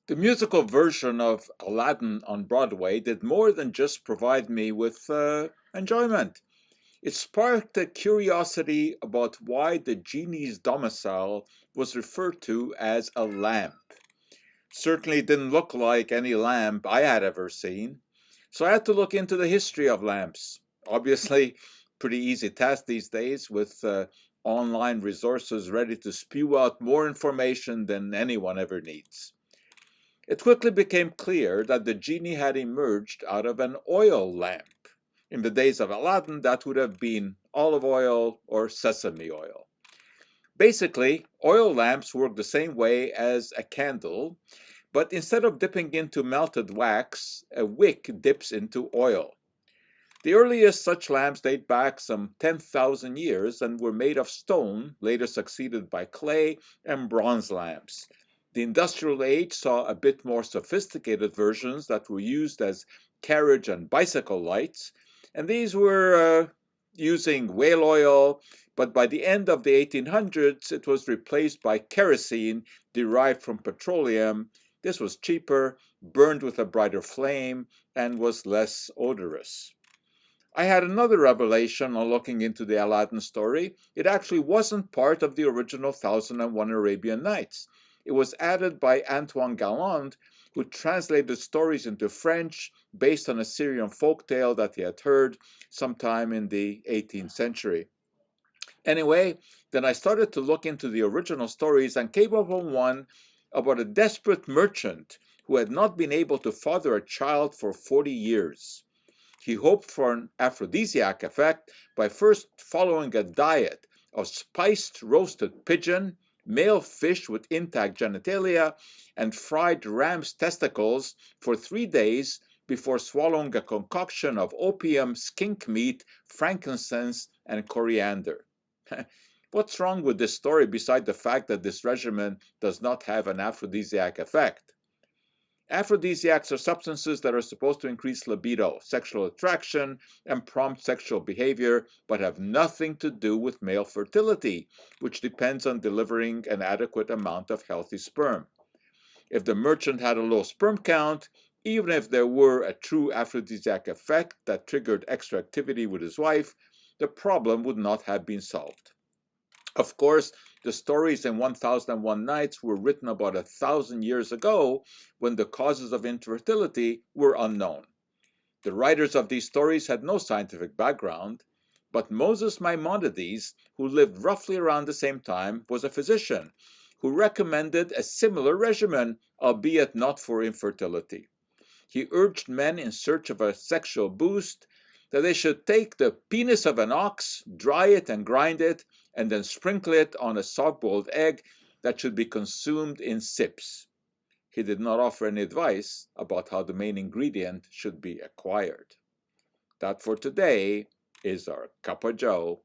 The musical version of Aladdin on Broadway did more than just provide me with enjoyment. It sparked a curiosity about why the genie's domicile was referred to as a lamp. Certainly didn't look like any lamp I had ever seen, so I had to look into the history of lamps. Obviously, pretty easy task these days with online resources ready to spew out more information than anyone ever needs. It quickly became clear that the genie had emerged out of an oil lamp. In the days of Aladdin, that would have been olive oil or sesame oil. Basically, oil lamps work the same way as a candle, but instead of dipping into melted wax, a wick dips into oil. The earliest such lamps date back some 10,000 years and were made of stone, later succeeded by clay and bronze lamps. The industrial age saw a bit more sophisticated versions that were used as carriage and bicycle lights, and these were using whale oil, but by the end of the 1800s it was replaced by kerosene derived from petroleum. This was cheaper, burned with a brighter flame, and was less odorous. I had another revelation on looking into the Aladdin story. It actually wasn't part of the original 1001 Arabian Nights. It was added by Antoine Galland, who translated stories into French based on a Syrian folktale that he had heard sometime in the 18th century. Anyway, then I started to look into the original stories and came upon one about a desperate merchant who had not been able to father a child for 40 years. He hoped for an aphrodisiac effect by first following a diet of spiced roasted pigeon, male fish with intact genitalia, and fried ram's testicles for 3 days before swallowing a concoction of opium, skink meat, frankincense, and coriander. What's wrong with this story beside the fact that this regimen does not have an aphrodisiac effect? Aphrodisiacs are substances that are supposed to increase libido, sexual attraction, and prompt sexual behavior, but have nothing to do with male fertility, which depends on delivering an adequate amount of healthy sperm. If the merchant had a low sperm count, even if there were a true aphrodisiac effect that triggered extra activity with his wife, the problem would not have been solved. Of course, the stories in 1001 Nights were written about 1,000 years ago when the causes of infertility were unknown. The writers of these stories had no scientific background, but Moses Maimonides, who lived roughly around the same time, was a physician who recommended a similar regimen, albeit not for infertility. He urged men in search of a sexual boost that they should take the penis of an ox, dry it and grind it, and then sprinkle it on a soft-boiled egg that should be consumed in sips. He did not offer any advice about how the main ingredient should be acquired. That for today is our Cup of Joe.